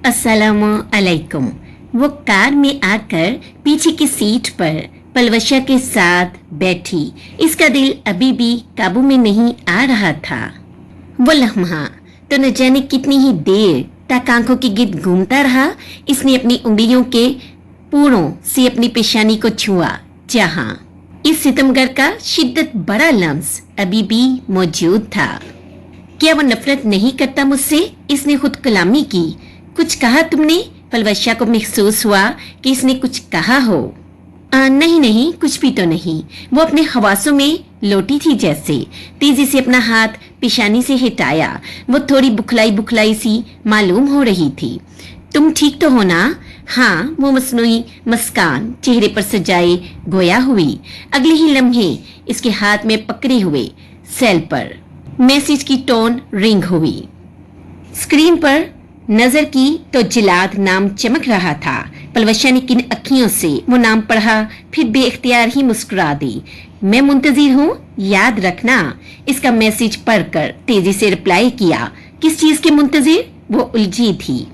अस्सलामु अलैकुम। वो कार में आकर पीछे की सीट पर पलवशा के साथ बैठी। इसका दिल अभी भी काबू में नहीं आ रहा था। वो लम्हा तो न जाने कितनी ही देर तक आंखों के गिर्द घूमता रहा। इसने अपनी उंगलियों के पूरों से अपनी पेशानी को छुआ, जहां इस सितमगर का शिद्दत बड़ा लम्स अभी भी मौजूद था। क्या वो नफरत नहीं करता मुझसे? इसने खुद कलामी की। कुछ कहा तुमने? पलवशा को महसूस हुआ कि इसने कुछ कहा हो। नहीं, कुछ भी तो नहीं। वो अपने हवासों में लोटी थी जैसे। तेजी से अपना हाथ पेशानी से हटाया। वो थोड़ी बुखलाई सी मालूम हो रही थी। तुम ठीक तो हो ना? हाँ, वो मसनूई मुस्कान चेहरे पर सजाए गोया हुई। अगले ही लम्हे इसके हाथ में पकड़े हुए सेल पर मैसेज की टोन रिंग हुई। स्क्रीन पर नजर की तो जिलाद नाम चमक रहा था। पलवशा ने किन अखियों से वो नाम पढ़ा, फिर बेइख्तियार ही मुस्कुरा दी। मैं मुंतजिर हूँ, याद रखना। इसका मैसेज पढ़कर तेजी से रिप्लाई किया। किस चीज के मुंतजिर? वो उलझी थी।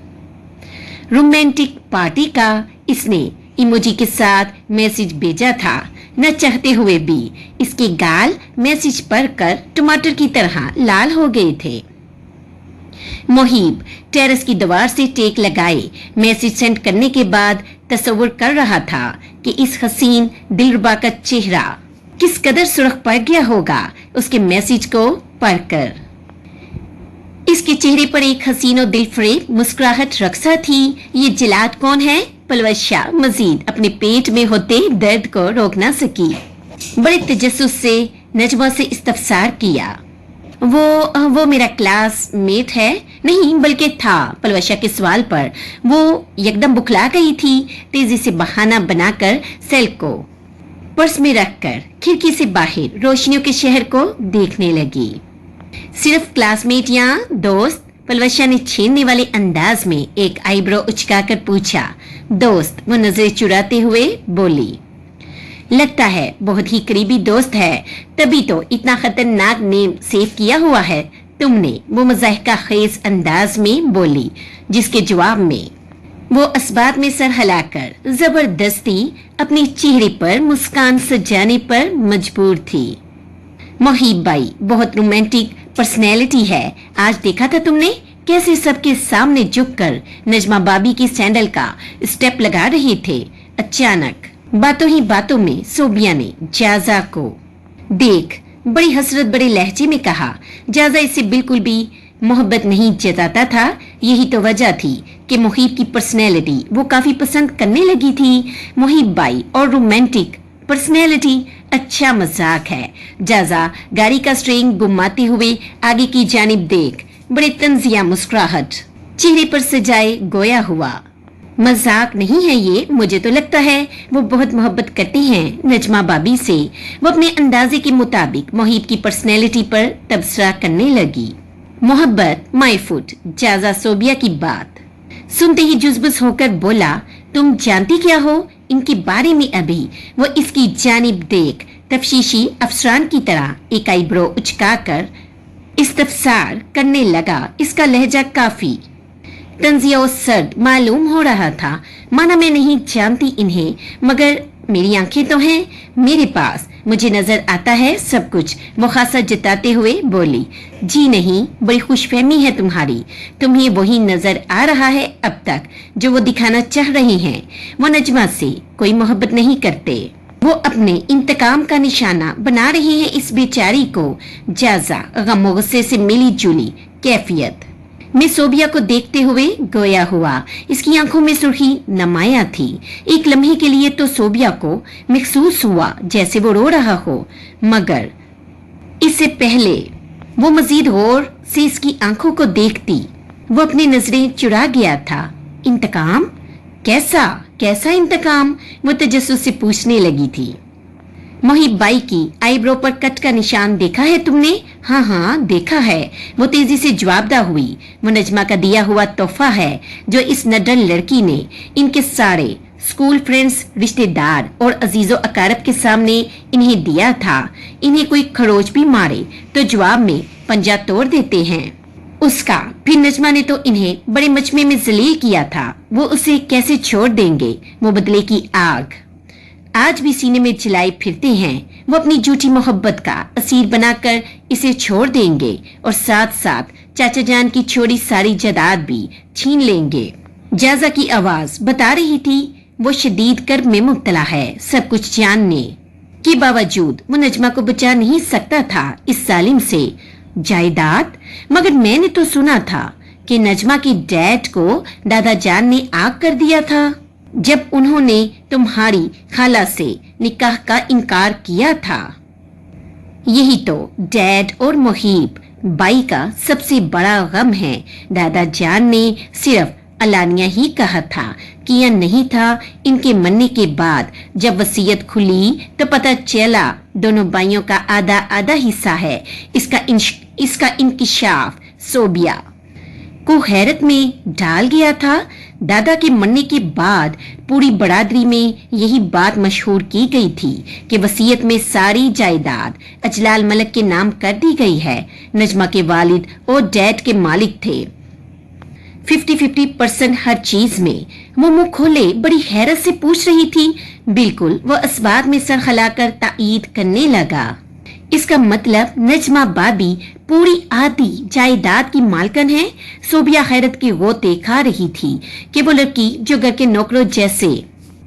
रोमांटिक पार्टी का। इसने इमोजी के साथ मैसेज भेजा था। न चाहते हुए भी इसके गाल मैसेज पढ़कर टमाटर की तरह लाल हो गए थे। मोहिब टेरेस की दीवार से टेक लगाए मैसेज सेंड करने के बाद तस्वुर कर रहा था कि इस हसीन दिलरुबा का चेहरा किस कदर सुर्ख पड़ गया होगा उसके मैसेज को पढ़कर। इसके चेहरे पर एक हसीन और दिलफरेब मुस्कुराहट रक्सा थी। ये जिलाद कौन है? पलवशा मजीद अपने पेट में होते दर्द को रोक ना सकी। बड़े तजस्सुस से नजमा से इस्तफसार किया। वो मेरा क्लासमेट है। नहीं, बल्कि था। पलवशा के सवाल पर वो एकदम बुखला गई थी। तेजी से बहाना बनाकर सेल को पर्स में रखकर खिड़की से बाहर रोशनियों के शहर को देखने लगी। सिर्फ क्लासमेट या दोस्त? पलवशा ने छीनने वाले अंदाज में एक आईब्रो उचकाकर पूछा। दोस्त, वो नजरें चुराते हुए बोली। लगता है बहुत ही करीबी दोस्त है, तभी तो इतना खतरनाक नेम सेव किया हुआ है तुमने। वो मजाहिका खेज अंदाज में बोली, जिसके जवाब में वो असबाब में सर हिलाकर जबरदस्ती अपने चेहरे पर मुस्कान सजाने पर मजबूर थी। मोहिब भाई बहुत रोमांटिक पर्सनैलिटी है। आज देखा था तुमने कैसे सबके सामने झुककर नजमा बाबी की सैंडल का स्टेप लगा रहे थे। अचानक बातों ही बातों में सोबिया ने जाजा को देख बड़ी हसरत बड़े लहजे में कहा। जाजा इससे बिल्कुल भी मोहब्बत नहीं जताता था। यही तो वजह थी कि मोहिब की पर्सनैलिटी वो काफी पसंद करने लगी थी। मोहिब भाई और रोमांटिक पर्सनैलिटी अच्छा मजाक है। जाजा गाड़ी का स्टीयरिंग घुमाते हुए आगे की जानिब देख बड़े तंजिया मुस्कुराहट चेहरे पर सजाए गोया हुआ। मजाक नहीं है ये। मुझे तो लगता है वो बहुत मोहब्बत करते हैं नजमा बाबी से। वो अपने अंदाजे के मुताबिक मोहिब की पर्सनैलिटी पर तबसरा करने लगी। मोहब्बत माय फुट। जाजा सोबिया की बात सुनते ही जुज़बुज़ होकर बोला, तुम जानती क्या हो इनके बारे में? अभी वो इसकी जानिब देख तफशीशी अफसरान की तरह एक आईब्रो उचकाकर इस्तफसार करने लगा। इसका लहजा काफी तंजिया और सर्द मालूम हो रहा था। माना मैं नहीं जानती इन्हें, मगर मेरी आंखें तो हैं मेरे पास, मुझे नजर आता है सब कुछ। मुखासा जताते हुए बोली। जी नहीं, बड़ी खुशफहमी है तुम्हारी। तुम्हें वही नजर आ रहा है अब तक जो वो दिखाना चाह रही हैं। वो नजमा से कोई मोहब्बत नहीं करते। वो अपने इंतकाम का निशाना बना रही है इस बेचारी को। जाजा गम गुस्से से मिली जुली कैफियत में सोबिया को देखते हुए गोया हुआ। इसकी आंखों में सुर्खी नमाया थी। एक लम्हे के लिए तो सोबिया को महसूस हुआ जैसे वो रो रहा हो, मगर इससे पहले वो मजीद गौर से इसकी आंखों को देखती वो अपनी नजरें चुरा गया था। इंतकाम? कैसा इंतकाम? वो तजस्सुस से पूछने लगी थी। मोहिब बाई की आईब्रो पर कट का निशान देखा है तुमने? हाँ, देखा है। वो तेजी से जवाबदा हुई। वो नजमा का दिया हुआ तोहफा है जो इस नडर लड़की ने इनके सारे स्कूल फ्रेंड्स, रिश्तेदार और अजीजो अकारब के सामने इन्हें दिया था। इन्हें कोई खरोच भी मारे तो जवाब में पंजा तोड़ देते हैं। उसका। फिर नजमा ने तो इन्हें बड़े मजमे में जलील किया था, वो उसे कैसे छोड़ देंगे, वो बदले की आग आज भी सीने में जलाए फिरते हैं। वो अपनी झूठी मोहब्बत का असीर बनाकर इसे छोड़ देंगे और साथ साथ चाचा जान की छोड़ी सारी जायदाद भी छीन लेंगे। जाजा की आवाज बता रही थी वो शदीद कर्ब में मुब्तला है। सब कुछ जानने के बावजूद वो नजमा को बचा नहीं सकता था इस जालिम से। जायदाद? मगर मैंने तो सुना था कि नजमा के डैड को दादा जान ने आग कर दिया था जब उन्होंने तुम्हारी खाला से निकाह का इनकार किया था। यही तो डैड और मुहीब बाई का सबसे बड़ा गम है। दादा जान ने सिर्फ अलानिया ही कहा था, किया नहीं था। इनके मरने के बाद जब वसीयत खुली तो पता चला दोनों भाइयों का आधा आधा हिस्सा है। इसका इंकिशाफ सोबिया को हैरत में डाल गया था। दादा के मरने के बाद पूरी बरादरी में यही बात मशहूर की गई थी कि वसीयत में सारी जायदाद अजलाल मलक के नाम कर दी गई है। नजमा के वालिद और डैड के मालिक थे 50-50% हर चीज में। वो मुंह खोले बड़ी हैरत से पूछ रही थी। बिल्कुल वो असबाब में सर हिलाकर तायीद करने लगा। इसका मतलब नजमा बाबी पूरी आधी जायदाद की मालकन है। सोबिया हैरत के गोते खा रही थी कि वो लड़की जो घर के नौकरों जैसे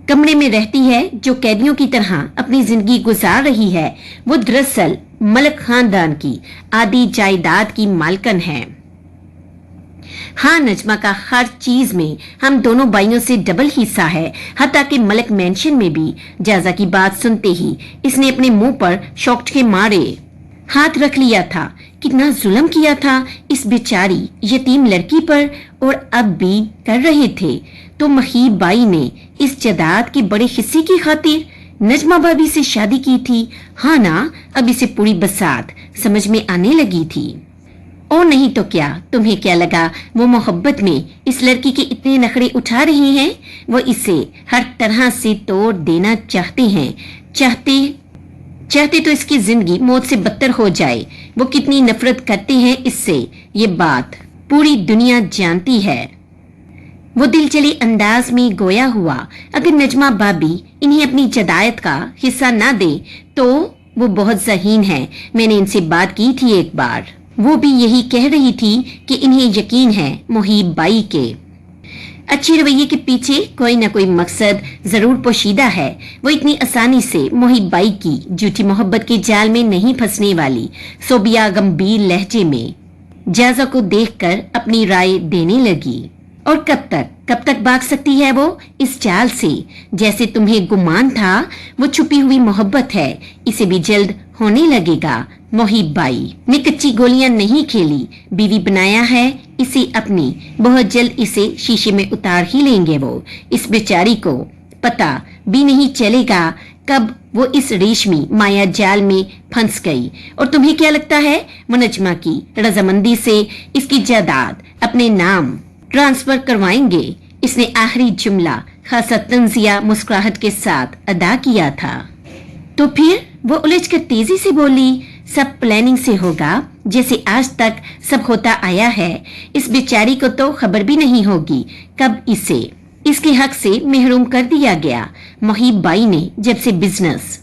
कमरे में रहती है, जो कैदियों की तरह अपनी जिंदगी गुजार रही है, वो दरअसल मलक खानदान की आधी जायदाद की मालकन है। हाँ, नजमा का हर चीज में हम दोनों भाइयों से डबल हिस्सा है, हत्ता कि मलक मेंशन में भी। जाजा की बात सुनते ही इसने अपने मुंह पर शौक के मारे हाथ रख लिया था। कितना जुल्म किया था इस बेचारी यतीम लड़की पर, और अब भी कर रहे थे। तो महीब बाई ने इस जायदाद के बड़े हिस्से की खातिर नजमा भाभी से शादी की थी। हाँ ना, अब इसे पूरी बसात समझ में आने लगी थी। और नहीं तो क्या, तुम्हें क्या लगा वो मोहब्बत में इस लड़की के इतने नखरे उठा रहे हैं? वो इसे हर तरह से तोड़ देना चाहते हैं। चाहते तो इसकी जिंदगी मौत से बदतर हो जाए। वो कितनी नफरत करते हैं इससे, ये बात पूरी दुनिया जानती है। वो दिल चले अंदाज में गोया हुआ, अगर नजमा भाभी इन्हें अपनी जायदाद का हिस्सा ना दे तो वो बहुत ज़हीन है। मैंने इनसे बात की थी एक बार, वो भी यही कह रही थी कि इन्हें यकीन है मुहीब बाई के अच्छे रवैये के पीछे कोई ना कोई मकसद जरूर पोशीदा है। वो इतनी आसानी से मुहीब बाई की झूठी मोहब्बत के जाल में नहीं फंसने वाली। सोबिया गंभीर लहजे में जाजा को देखकर अपनी राय देने लगी। और कब तक भाग सकती है वो इस चाल से? जैसे तुम्हें गुमान था वो छुपी हुई मोहब्बत है, इसे भी जल्द होने लगेगा। मुहीब बाई ने कच्ची गोलियां नहीं खेली, बीवी बनाया है इसे अपनी। बहुत जल्द इसे शीशे में उतार ही लेंगे वो। इस बेचारी को पता भी नहीं चलेगा कब वो इस रेशमी माया जाल में फंस गई। और तुम्हें क्या लगता है वो नजमा की रजामंदी से इसकी जायदाद अपने नाम ट्रांसफर करवाएंगे? इसने आखिरी जुमला खासा तंजिया मुस्कुराहट के साथ अदा किया था। तो फिर वो उलझकर तेजी से बोली, सब प्लानिंग से होगा जैसे आज तक सब होता आया है। इस बेचारी को तो खबर भी नहीं होगी कब इसे इसके हक से महरूम कर दिया गया। मुहीब बाई ने जब से बिजनेस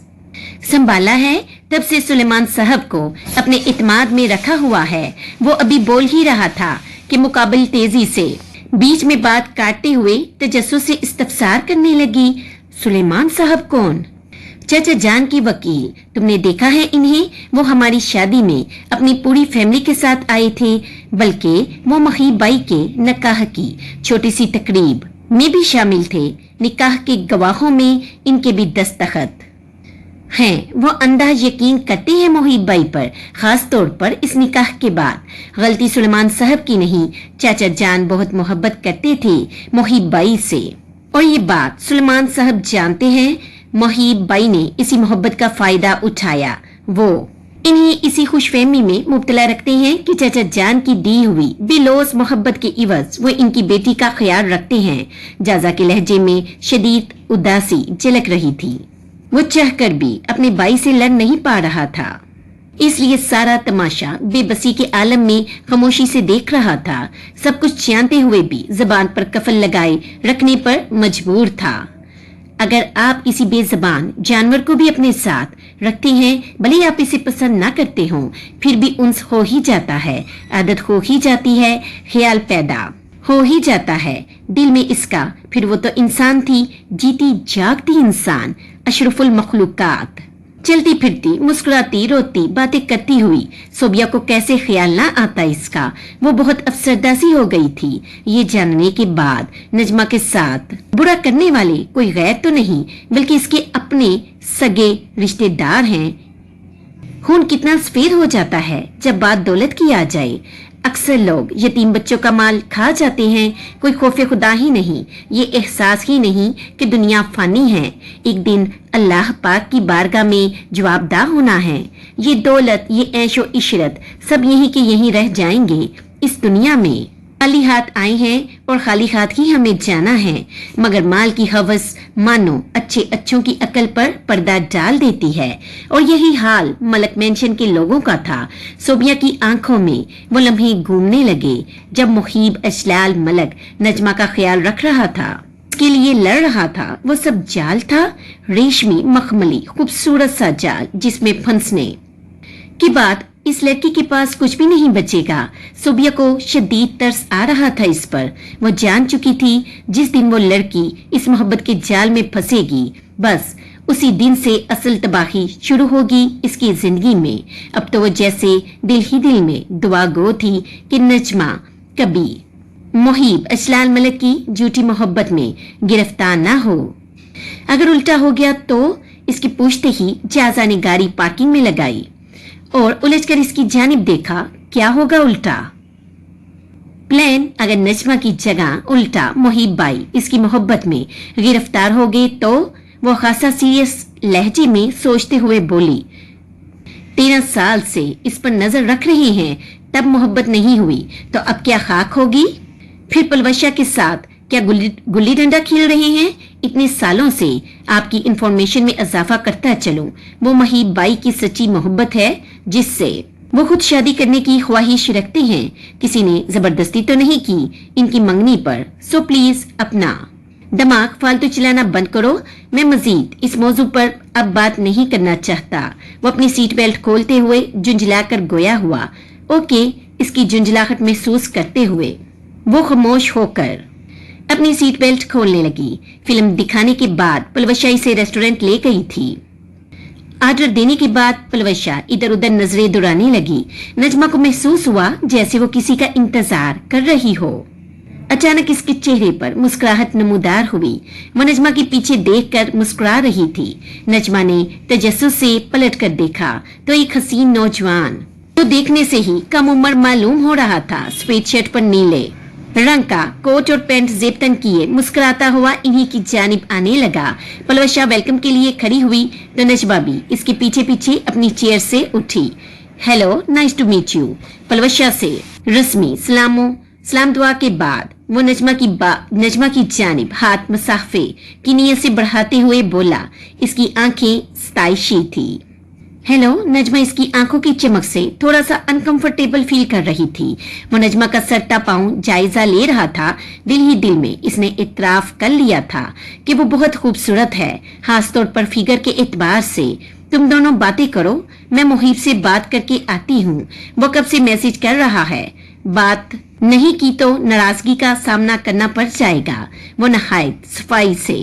संभाला है तब से सुलेमान साहब को अपने इत्माद में रखा हुआ है। वो अभी बोल ही रहा था कि मुकाबल तेजी से बीच में बात काटते हुए तजस्सुस से इस्तफसार करने लगी। सुलेमान साहब कौन? चाचा जान की वकील। तुमने देखा है इन्हें? वो हमारी शादी में अपनी पूरी फैमिली के साथ आए थे, बल्कि वो मुहीब बाई के निकाह की छोटी सी तकरीब में भी शामिल थे। निकाह के गवाहों में इनके भी दस्तखत हैं। वो अंधा यकीन करते हैं मुहीब बाई पर, खास तौर पर इस निकाह के बाद। गलती सुलेमान साहब की नहीं, चाचा जान बहुत मोहब्बत करते थे मुहीब बाई से, और ये बात सुलेमान साहब जानते हैं। मुहीब बाई ने इसी मोहब्बत का फायदा उठाया। वो इन्हें इसी खुशफहमी में मुब्तला रखते हैं कि चाचा जान की दी हुई बेलौस मोहब्बत के इवज वो इनकी बेटी का ख्याल रखते हैं। जाजा के लहजे में शदीद उदासी झलक रही थी। वो चाहकर भी अपने भाई से लड़ नहीं पा रहा था। اس لیے سارا تماشا بے بسی کے عالم میں خاموشی سے دیکھ رہا تھا، سب کچھ جانتے ہوئے بھی زبان پر کفل لگائے رکھنے پر مجبور تھا۔ اگر آپ کسی بے زبان جانور کو بھی اپنے ساتھ رکھتے ہیں، بھلے آپ اسے پسند نہ کرتے ہوں، پھر بھی انس ہو ہی جاتا ہے، عادت ہو ہی جاتی ہے، خیال پیدا ہو ہی جاتا ہے دل میں اس کا۔ پھر وہ تو انسان تھی، جیتی جاگتی انسان، اشرف المخلوقات، چلتی پھرتی، مسکراتی، روتی، باتیں کرتی ہوئی۔ صوبیہ کو کیسے خیال نہ آتا اس کا؟ وہ بہت افسردہ سی ہو گئی تھی یہ جاننے کے بعد نجمہ کے ساتھ برا کرنے والے کوئی غیر تو نہیں، بلکہ اس کے اپنے سگے رشتے دار ہیں۔ خون کتنا سفید ہو جاتا ہے جب بات دولت کی آ جائے۔ اکثر لوگ یتیم بچوں کا مال کھا جاتے ہیں، کوئی خوف خدا ہی نہیں، یہ احساس ہی نہیں کہ دنیا فانی ہے، ایک دن اللہ پاک کی بارگاہ میں جواب دہ ہونا ہے۔ یہ دولت، یہ عیش و عشرت سب یہیں کے یہیں رہ جائیں گے اس دنیا میں۔ خالی ہاتھ آئے ہیں اور خالی ہاتھ ہی ہمیں جانا ہے، مگر مال کی ہوس مانو اچھے اچھوں کی عقل پر پردہ ڈال دیتی ہے، اور یہی حال ملک مینشن کے لوگوں کا تھا۔ صوبیہ کی آنکھوں میں وہ لمحے گھومنے لگے جب محیب اجلال ملک نجمہ کا خیال رکھ رہا تھا، اس کے لیے لڑ رہا تھا۔ وہ سب جال تھا، ریشمی مخملی خوبصورت سا جال جس میں پھنسنے کے بعد اس لڑکی کے پاس کچھ بھی نہیں بچے گا۔ صوبیہ کو شدید ترس آ رہا تھا اس پر۔ وہ جان چکی تھی جس دن وہ لڑکی اس محبت کے جال میں پھنسے گی، بس اسی دن سے اصل تباہی شروع ہوگی اس کی زندگی میں۔ اب تو وہ جیسے دل ہی دل میں دعا گو تھی کہ نجمہ کبھی محیب اجلال ملک کی جھوٹی محبت میں گرفتار نہ ہو۔ اگر الٹا ہو گیا تو اس کی پوچھتے ہی جازا نے گاڑی پارکنگ میں لگائی اور الجھ کر اس کی جانب دیکھا۔ کیا ہوگا الٹا؟ پلان اگر نجمہ کی جگہ الٹا محیب بائی اس کی محبت میں گرفتار ہو گئے تو وہ خاصا سیریس لہجے میں سوچتے ہوئے بولی، 13 سال سے اس پر نظر رکھ رہے ہیں، تب محبت نہیں ہوئی تو اب کیا خاک ہوگی؟ پھر پلوشا کے ساتھ کیا گلی ڈنڈا کھیل رہے ہیں؟ اتنے سالوں سے آپ کی انفارمیشن میں اضافہ کرتا چلوں، وہ محیب بائی کی سچی محبت ہے جس سے وہ خود شادی کرنے کی خواہش رکھتے ہیں۔ کسی نے زبردستی تو نہیں کی ان کی منگنی پر، سو پلیز اپنا دماغ فالتو چلانا بند کرو، میں مزید اس موضوع پر اب بات نہیں کرنا چاہتا۔ وہ اپنی سیٹ بیلٹ کھولتے ہوئے جھنجھلا کر گویا ہوا۔ اوکے، اس کی جھنجھلاہٹ محسوس کرتے ہوئے وہ خاموش ہو کر اپنی سیٹ بیلٹ کھولنے لگی۔ فلم دکھانے کے بعد پلوشا اسے ریسٹورنٹ لے گئی تھی۔ آرڈر دینے کے بعد پلوشا ادھر ادھر نظریں دوڑانے لگی۔ نجمہ کو محسوس ہوا جیسے وہ کسی کا انتظار کر رہی ہو۔ اچانک اس کے چہرے پر مسکراہٹ نمودار ہوئی۔ وہ نجمہ کے پیچھے دیکھ کر مسکرا رہی تھی۔ نجمہ نے تجسس سے پلٹ کر دیکھا تو ایک حسین نوجوان جو دیکھنے سے ہی کم عمر معلوم ہو رہا تھا، سفید شرٹ پر نیلے رنگ کا کوٹ اور پینٹ زیب تن کیے مسکراتا ہوا انہی کی جانب آنے لگا۔ پلوشا ویلکم کے لیے کھڑی ہوئی تو نجمہ بھی اس کے پیچھے پیچھے اپنی چیئر سے اٹھی۔ Hello, nice to meet you. Palwasha سے رسمی سلام دعا کے بعد وہ نجمہ کی جانب ہاتھ مسافے کی نیت سے بڑھاتے ہوئے بولا۔ اس کی آنکھیں ستائشی تھی۔ ہیلو، نجمہ اس کی آنکھوں کی چمک سے تھوڑا سا انکمفرٹیبل فیل کر رہی تھی۔ وہ نجمہ کا سرتا پاؤں جائزہ لے رہا تھا۔ دل ہی دل میں اس نے اعتراف کر لیا تھا کہ وہ بہت خوبصورت ہے، خاص طور پر فگر کے اعتبار سے۔ تم دونوں باتیں کرو، میں محیب سے بات کر کے آتی ہوں، وہ کب سے میسج کر رہا ہے۔ بات نہیں کی تو ناراضگی کا سامنا کرنا پڑ جائے گا۔ وہ نہایت صفائی سے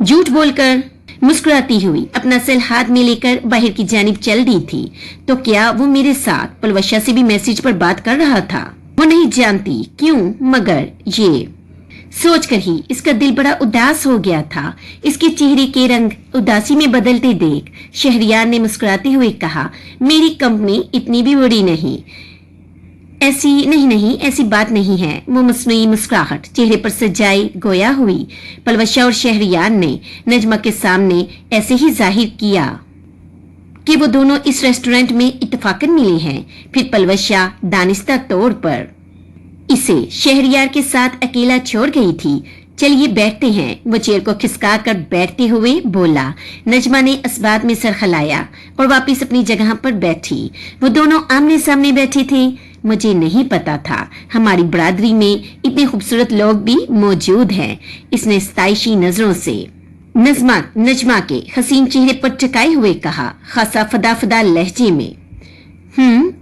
جھوٹ بول کر مسکراتی ہوئی اپنا سیل ہاتھ میں لے کر باہر کی جانب چل دی تھی۔ تو کیا وہ میرے ساتھ پلوشا سے بھی میسج پر بات کر رہا تھا؟ وہ نہیں جانتی کیوں، مگر یہ سوچ کر ہی اس کا دل بڑا اداس ہو گیا تھا۔ اس کے چہرے کے رنگ اداسی میں بدلتے دیکھ شہریار نے مسکراتے ہوئے کہا، میری کمپنی اتنی بھی بڑی نہیں، ایسی بات نہیں ہے۔ وہ مصنوعی مسکراہٹ چہرے پر سجائی گویا ہوئی۔ پلوشا اور شہریار نے نجمہ کے سامنے ایسے ہی ظاہر کیا کہ وہ دونوں اس ریسٹورنٹ میں اتفاقاً ملے ہیں۔ پھر پلوشا دانستہ طور پر इसे शहरियार के साथ अकेला छोड़ गई थी। चलिए बैठते हैं, वो चेयर को खिसका कर बैठते हुए बोला। नजमा ने असबाब में सर हिलाया और वापस अपनी जगह पर बैठी। वो दोनों आमने सामने बैठे थे। मुझे नहीं पता था हमारी बरादरी में इतने खूबसूरत लोग भी मौजूद हैं। इसने सताइशी नजरों से नजमा के हसीन चेहरे पर टकाए हुए कहा, खासा फदा लहजे में।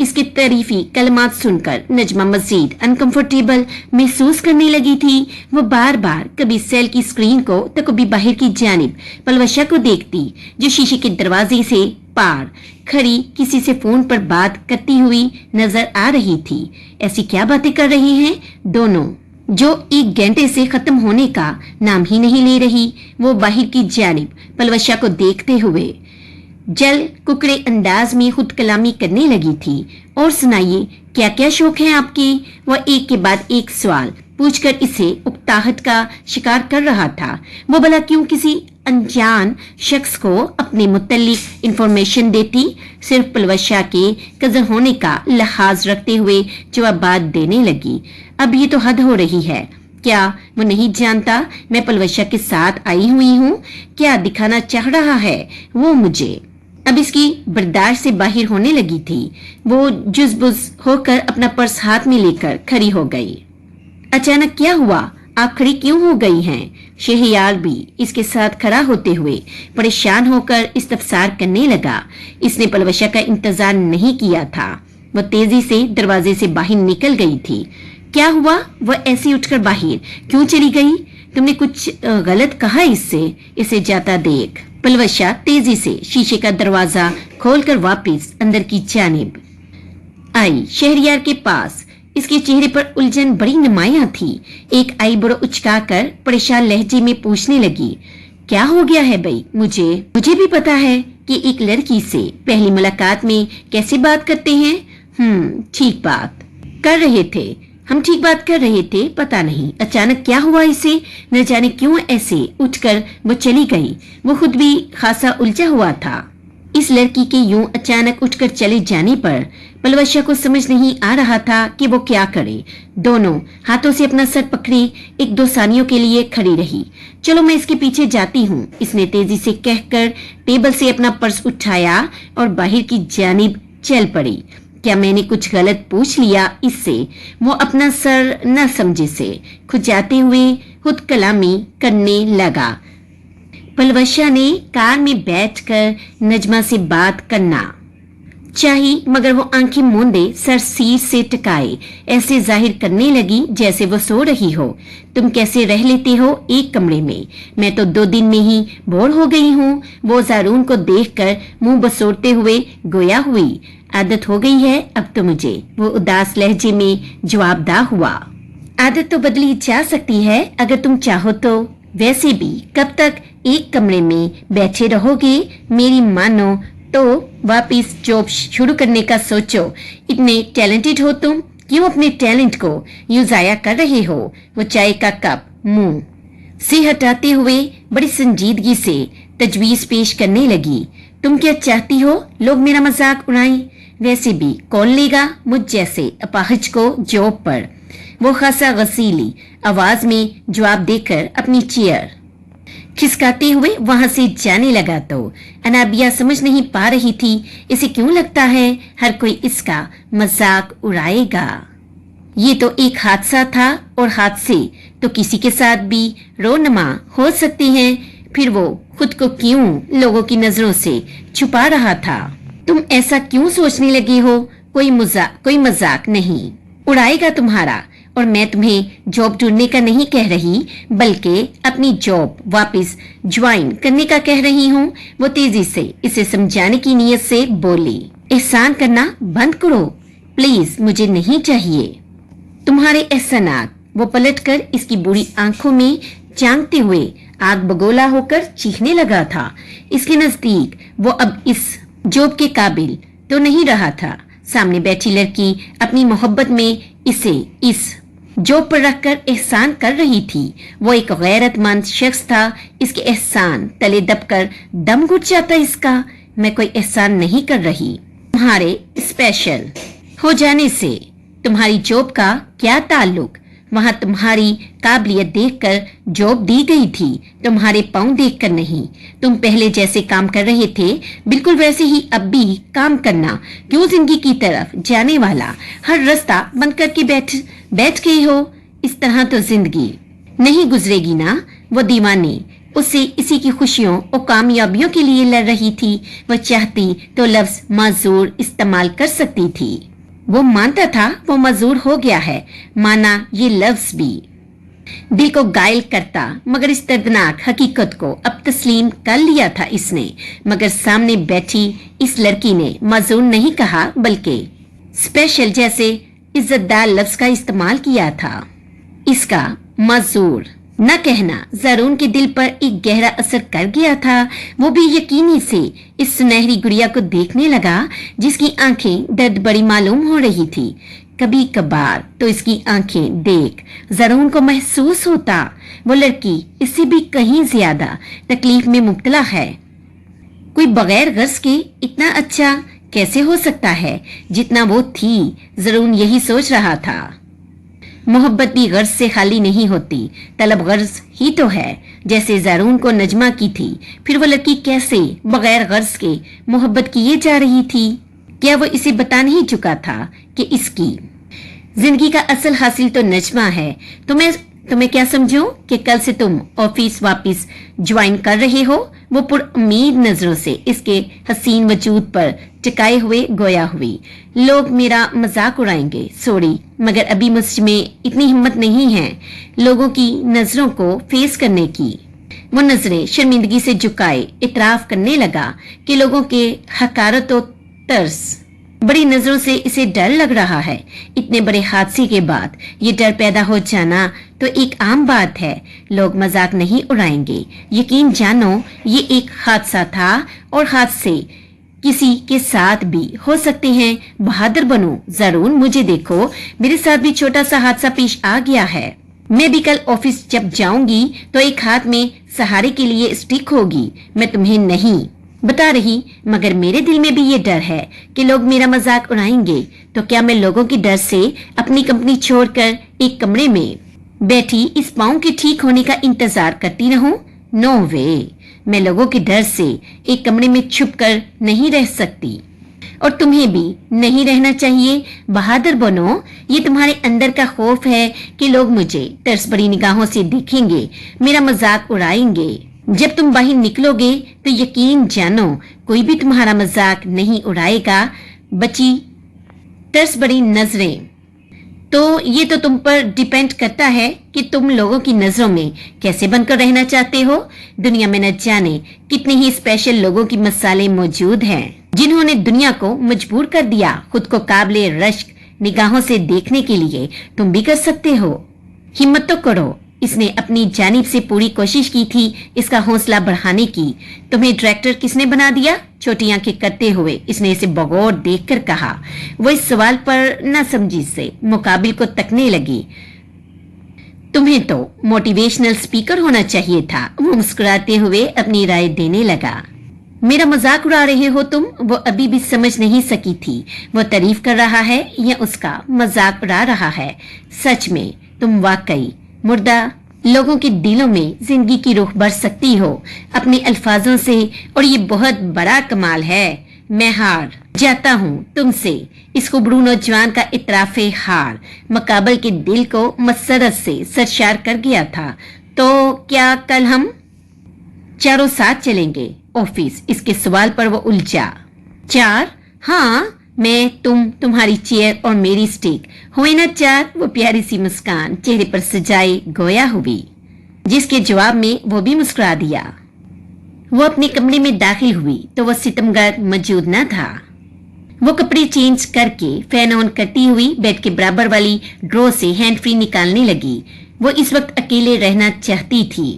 इसके तारीफी कलमात सुनकर नजमा मजीद अनकंफर्टेबल महसूस करने लगी थी। वो बार बार कभी सेल की स्क्रीन को तो कभी बाहर की जानिब पलवशा को देखती, जो शीशे के दरवाजे से पार खड़ी किसी से फोन पर बात करती हुई नजर आ रही थी। ऐसी क्या बातें कर रहे हैं दोनों, जो 1 घंटे से खत्म होने का नाम ही नहीं ले रही। वो बाहर की जानिब पलवशा को देखते हुए जल कुकड़े अंदाज में खुद कलामी करने लगी थी। और सुनाइए, क्या क्या शौक हैं आपके? वह एक के बाद एक सवाल पूछकर इसे उकताहट का शिकार कर रहा था। वो भला क्यों किसी अनजान शख्स को अपने मुतल्लिक इंफॉर्मेशन देती? सिर्फ पलवशा के कजन होने का लिहाज रखते हुए जवाबात देने लगी। अब ये तो हद हो रही है। क्या वो नहीं जानता मैं पलवशा के साथ आई हुई हूँ? क्या दिखाना चाह रहा है वो मुझे? अब इसकी बर्दाश्त से बाहर होने लगी थी। वो जुज़बुज़ होकर अपना पर्स हाथ में लेकर खड़ी हो गई। अचानक क्या हुआ? आप खड़ी क्यों हो गई हैं? शहरयार भी इसके साथ खड़ा होते हुए परेशान होकर इस्तफसार करने लगा। इसने पलवशा का इंतजार नहीं किया था। वो तेजी से दरवाजे से बाहर निकल गई थी। क्या हुआ? वह ऐसे उठकर बाहर क्यों चली गई? तुमने कुछ गलत कहा इससे? इसे जाता देख। पलवशा तेजी से शीशे का दरवाजा खोलकर वापस अंदर की जानिब आई। शहरयार के पास इसके चेहरे पर उलझन बड़ी नुमायां थी। एक आईब्रो उचकाकर परेशान लहजे में पूछने लगी, क्या हो गया है भाई? मुझे भी पता है कि एक लड़की से पहली मुलाकात में कैसे बात करते हैं। ठीक बात कर रहे थे हम, ठीक बात कर रहे थे। पता नहीं अचानक क्या हुआ इसे, न जाने क्यों ऐसे उठकर वो चली गई। वो खुद भी खासा उलझा हुआ था। इस लड़की के यूं अचानक उठकर चले जाने पर पलवशा को समझ नहीं आ रहा था कि वो क्या करे। दोनों हाथों से अपना सर पकड़े 1-2 सानियों के लिए खड़ी रही। चलो मैं इसके पीछे जाती हूँ, इसने तेजी से कहकर टेबल से अपना पर्स उठाया और बाहर की जानिब चल पड़ी। क्या मैंने कुछ गलत पूछ लिया इससे? वो अपना सर न समझे से खुजाते हुए खुद कलामी करने लगा। पलवशा ने कार में बैठकर नजमा से बात करना चाही, मगर वो आंखें मूंदे सर सीट से टकाए ऐसे जाहिर करने लगी जैसे वो सो रही हो। तुम कैसे रह लेते हो एक कमरे में? मैं तो 2 दिन में ही बोर हो गई हूँ। वो जारून को देखकर मुंह बसोरते हुए गोया हुई। आदत हो गई है अब तो मुझे, वो उदास लहजे में जवाबदा हुआ। आदत तो बदली जा सकती है अगर तुम चाहो तो। वैसे भी कब तक एक कमरे में बैठे रहोगे? मेरी मानो तो वापिस जॉब शुरू करने का सोचो। इतने टैलेंटेड हो तुम, क्यों अपने टैलेंट को यूं जाया कर रहे हो? वो चाय का कप मुंह से हटाते हुए बड़ी संजीदगी से तजवीज पेश करने लगी। तुम क्या चाहती हो लोग मेरा मजाक उड़ाएं? वैसे भी कौन लेगा मुझ जैसे अपाहिज को जॉब पर? वो खासा गसीली आवाज में जवाब देकर अपनी चेयर खिसकाते हुए वहां से जाने लगा। तो अनाबिया समझ नहीं पा रही थी इसे क्यों लगता है हर कोई इसका मजाक उड़ाएगा। ये तो एक हादसा था और हादसे तो किसी के साथ भी रोनमा हो सकते हैं। फिर वो खुद को क्यों लोगों की नजरों से छुपा रहा था? तुम ऐसा क्यों सोचने लगे हो? कोई मजाक नहीं उड़ाएगा तुम्हारा। और मैं तुम्हें जॉब ढूंढने का नहीं कह रही, बल्कि अपनी जॉब वापस ज्वाइन करने का कह रही हूँ। वो तेजी से इसे समझाने की नीयत से बोली, एहसान करना बंद करो प्लीज, मुझे नहीं चाहिए तुम्हारे एहसानात। वो पलटकर इसकी बुरी आंखों में झांकते हुए आग बगोला होकर चीखने लगा था। इसके नजदीक वो अब इस जॉब के काबिल तो नहीं रहा था। सामने बैठी लड़की अपनी मोहब्बत में इसे इस जॉब पर रखकर एहसान कर रही थी। वो एक गैरतमंद शख्स था। इसके एहसान तले दबकर दम घुट जाता इसका। मैं कोई एहसान नहीं कर रही, तुम्हारे स्पेशल हो जाने से तुम्हारी जॉब का क्या ताल्लुक? वहां तुम्हारी काबिलियत देखकर जॉब दी गई थी, तुम्हारे पाँव देखकर नहीं। तुम पहले जैसे काम कर रहे थे बिल्कुल वैसे ही अब भी काम करना। क्यों जिंदगी की तरफ जाने वाला हर रास्ता बंद करके बैठ गए हो? इस तरह तो जिंदगी नहीं गुजरेगी ना। वो दीवानी उससे इसी की खुशियों और कामयाबियों के लिए लड़ रही थी। वो चाहती तो लफ्ज माजूर इस्तेमाल कर सकती थी। वो मानता था वो मजूर हो गया है, माना ये लफ्ज भी दिल को घायल करता, मगर इस दर्दनाक हकीकत को अब तस्लीम कर लिया था इसने। मगर सामने बैठी इस लड़की ने मजूर नहीं कहा, बल्कि स्पेशल जैसे इज्जतदार लफ्ज का इस्तेमाल किया था। इसका मजूर न कहना जरून के दिल पर एक गहरा असर कर गया था। वो भी यकीनी से इस सुनहरी गुड़िया को देखने लगा जिसकी आंखें दर्द बड़ी मालूम हो रही थी। कभी कभार तो इसकी आंखें देख जरून को महसूस होता वो लड़की इससे भी कहीं ज्यादा तकलीफ में मुब्तला है। कोई बगैर गर्ज के इतना अच्छा कैसे हो सकता है जितना वो थी? जरून यही सोच रहा था। मोहब्बत भी गर्ज से खाली नहीं होती, तलब गर्ज ही तो है। जैसे ज़रून को नजमा की थी, फिर वो लड़की कैसे बगैर गर्ज के मोहब्बत किए जा रही थी? क्या वो इसे बता नहीं चुका था कि इसकी जिंदगी का असल हासिल तो नजमा है? तुम्हें क्या समझो कि कल से तुम ऑफिस वापस ज्वाइन कर रहे हो? वो पुरउम्मीद नजरों से इसके हसीन वजूद पर टिकाए हुए गोया हुई। लोग मेरा मजाक उड़ाएंगे, सॉरी, मगर अभी मुझ में इतनी हिम्मत नहीं है लोगों की नजरों को फेस करने की। वो नजरें शर्मिंदगी से झुकाए इतराफ करने लगा कि लोगों के हकारत और तरस बड़ी नजरों से इसे डर लग रहा है। इतने बड़े हादसे के बाद ये डर पैदा हो जाना तो एक आम बात है। लोग मजाक नहीं उड़ाएंगे। यकीन जानो ये एक हादसा था और हादसे किसी के साथ भी हो सकते हैं। बहादुर बनो जरूर, मुझे देखो, मेरे साथ भी छोटा सा हादसा पेश आ गया है। मैं भी कल ऑफिस जब जाऊंगी तो एक हाथ में सहारे के लिए स्टिक होगी। मैं तुम्हें नहीं बता रही, मगर मेरे दिल में भी ये डर है कि लोग मेरा मजाक उड़ाएंगे। तो क्या मैं लोगों के डर से अपनी कंपनी छोड़कर एक कमरे में बैठी इस पाँव के ठीक होने का इंतजार करती रहूं? नो वे, मैं लोगों के डर से एक कमरे में छुप कर नहीं रह सकती, और तुम्हें भी नहीं रहना चाहिए। बहादुर बनो। ये तुम्हारे अंदर का खौफ है कि लोग मुझे तरस भरी निगाहों से देखेंगे, मेरा मजाक उड़ाएंगे। जब तुम बाहर निकलोगे तो यकीन जानो कोई भी तुम्हारा मजाक नहीं उड़ाएगा। बची तरस भरी नजरें, तो ये तो तुम पर डिपेंड करता है कि तुम लोगों की नजरों में कैसे बनकर रहना चाहते हो। दुनिया में न जाने कितने ही स्पेशल लोगों की मिसालें मौजूद हैं जिन्होंने दुनिया को मजबूर कर दिया खुद को काबिले रश्क निगाहों से देखने के लिए। तुम भी कर सकते हो, हिम्मत तो करो। इसने अपनी जानिब से पूरी कोशिश की थी इसका हौसला बढ़ाने की। तुम्हें डायरेक्टर किसने बना दिया? छोटी आंखें करते हुए इसने इसे बगौर देखकर कहा। वो इस सवाल पर न समझी से मुकाबिल को तकने लगी। तुम्हें तो मोटिवेशनल स्पीकर होना चाहिए था। वो मुस्कुराते हुए अपनी राय देने लगा। मेरा मजाक उड़ा रहे हो तुम? वो अभी भी समझ नहीं सकी थी वो तारीफ कर रहा है या उसका मजाक उड़ा रहा है। सच में तुम वाकई मुर्दा लोगों के दिलों में जिंदगी की रूह भर सकती हो अपने अल्फाजों से, और ये बहुत बड़ा कमाल है। मैं हार जाता हूँ तुमसे। इस खुबरू नौजवान का इतराफे हार मुकाबल के दिल को मसरत से सरशार कर गया था। तो क्या कल हम चारों साथ चलेंगे ऑफिस? इसके सवाल पर वो उलझा। चार? हाँ, मैं, तुम्हारी चेयर और मेरी स्टिक हुए ना चार। वो प्यारी सी मुस्कान चेहरे पर सजाए गोया हुई, जिसके जवाब में वो भी मुस्कुरा दिया। वो अपने कमरे में दाखिल हुई तो वो सितमगर मौजूद न था। वो कपड़े चेंज करके फैन ऑन करती हुई बेड के बराबर वाली ड्रॉ से हैंड फ्री निकालने लगी। वो इस वक्त अकेले रहना चाहती थी।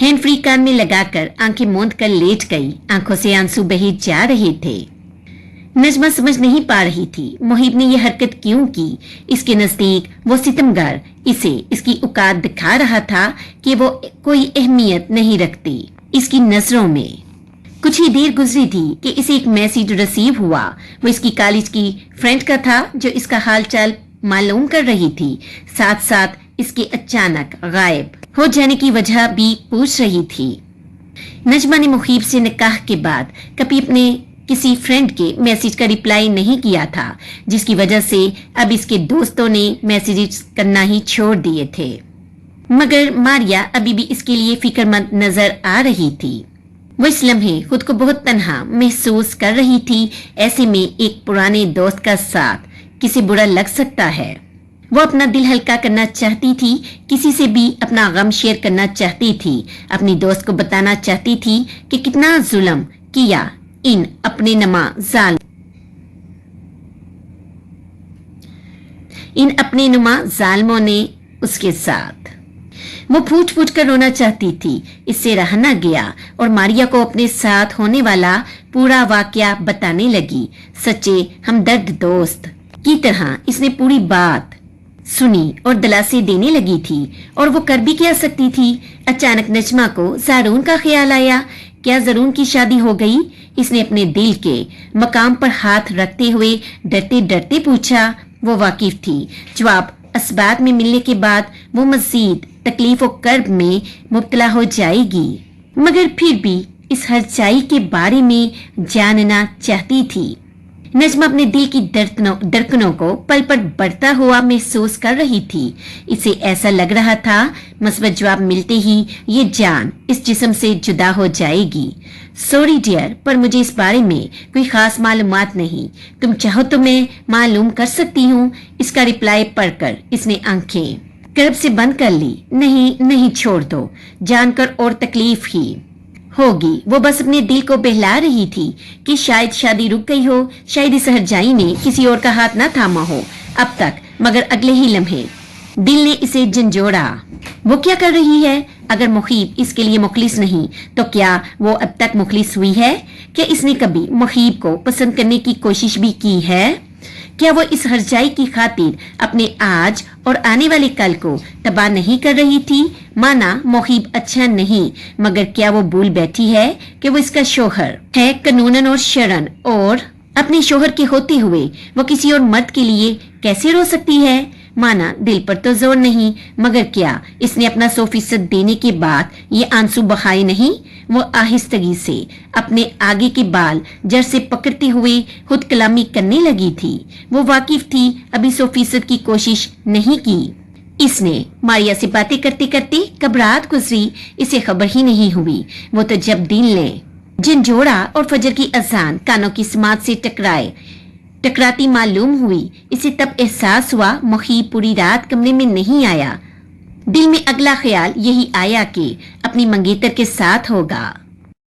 हैंड फ्री कान में लगाकर आंखें मूंद कर लेट गई। आंखों से आंसू बहे जा रहे थे। नजमा समझ नहीं पा रही थी मुहिब ने यह हरकत क्यों की। इसके नजदीक वो सितमगर इसे इसकी औकात दिखा रहा था कि वो कोई अहमियत नहीं रखती इसकी नजरों में। कुछ ही देर गुजरी थी कि इसे एक मैसेज रिसीव हुआ। वो इसकी कॉलेज की फ्रेंड का था जो इसका हाल चाल मालूम कर रही थी, साथ साथ इसके अचानक गायब हो जाने की वजह भी पूछ रही थी। नजमा ने मुखीब से निकाह के बाद कभी अपने किसी फ्रेंड के मैसेज का रिप्लाई नहीं किया था, जिसकी वजह से अब इसके दोस्तों ने मैसेज करना ही छोड़ दिए थे। मगर मारिया अभी भी इसके लिए फिक्रमंद नजर आ रही थी। वो इस लम्हे खुद को बहुत तन्हा महसूस कर रही थी। ऐसे में एक पुराने दोस्त का साथ किसे बुरा लग सकता है। वो अपना दिल हल्का करना चाहती थी, किसी से भी अपना गम शेयर करना चाहती थी, अपनी दोस्त को बताना चाहती थी कि कितना जुल्म किया इन अपने नुमा जालिमों ने उसके साथ। वो फूट फूट कर रोना चाहती थी, इससे रहा न गया और मारिया को अपने साथ होने वाला पूरा वाकया बताने लगी। सच्चे हमदर्द दोस्त की तरह इसने पूरी बात सुनी और दिलासे देने लगी थी। और वो कर भी क्या सकती थी। अचानक नजमा को ज़ारून का ख्याल आया। क्या ज़ारून की शादी हो गई? इसने अपने दिल के मकाम पर हाथ रखते हुए डरते डरते पूछा। वो वाकिफ थी जवाब असबाब में मिलने के बाद वो मजीद तकलीफ और कर्ब में मुब्तला हो जाएगी, मगर फिर भी इस हरचाई के बारे में जानना चाहती थी। नजमा अपने दिल की धड़कनों को पल पल बढ़ता हुआ महसूस कर रही थी। इसे ऐसा लग रहा था मस्बत जवाब मिलते ही ये जान इस जिस्म से जुदा हो जाएगी। सॉरी डियर, पर मुझे इस बारे में कोई खास मालूमात नहीं। तुम चाहो तो मैं मालूम कर सकती हूँ। इसका रिप्लाई पढ़कर इसने आंखें कर्ब से बंद कर ली। नहीं छोड़ दो, जानकर और तकलीफ ही होगी। वो बस अपने दिल को बहला रही थी कि शायद शादी रुक गई हो, शायद इस हरजाई ने किसी और का हाथ ना थामा हो अब तक, मगर अगले ही लम्हे दिल ने इसे झंझोड़ा। वो क्या कर रही है? अगर मुखीब इसके लिए मुखलिस नहीं तो क्या वो अब तक मुखलिस हुई है? क्या इसने कभी मुखीब को पसंद करने की कोशिश भी की है? क्या वो इस हरजाई की खातिर अपने आज और आने वाले कल को तबाह नहीं कर रही थी? माना मुखीब अच्छा नहीं, मगर क्या वो भूल बैठी है कि वो इसका शोहर है कानूनन और शरन, और अपने शोहर के होते हुए वो किसी और मर्द के लिए कैसे रो सकती है? माना दिल पर तो जोर नहीं, मगर क्या इसने अपना 100% देने के बाद ये आंसू बहाए नहीं? वो आहिस्तगी से अपने आगे के बाल जड़ से पकड़ते हुए खुद कलामी करने लगी थी। वो वाकिफ थी अभी 100% की कोशिश नहीं की। इसने मारिया से बातें करते करते कब रात गुजरी इसे खबर ही नहीं हुई। वो तो जब दिल ने झंझोड़ा और फजर की अजान कानों की समात से टकराती मालूम हुई, इसे तब एहसास हुआ मुखीब पूरी रात कमरे में नहीं आया। दिल में अगला ख्याल यही आया कि अपनी मंगेतर के साथ होगा।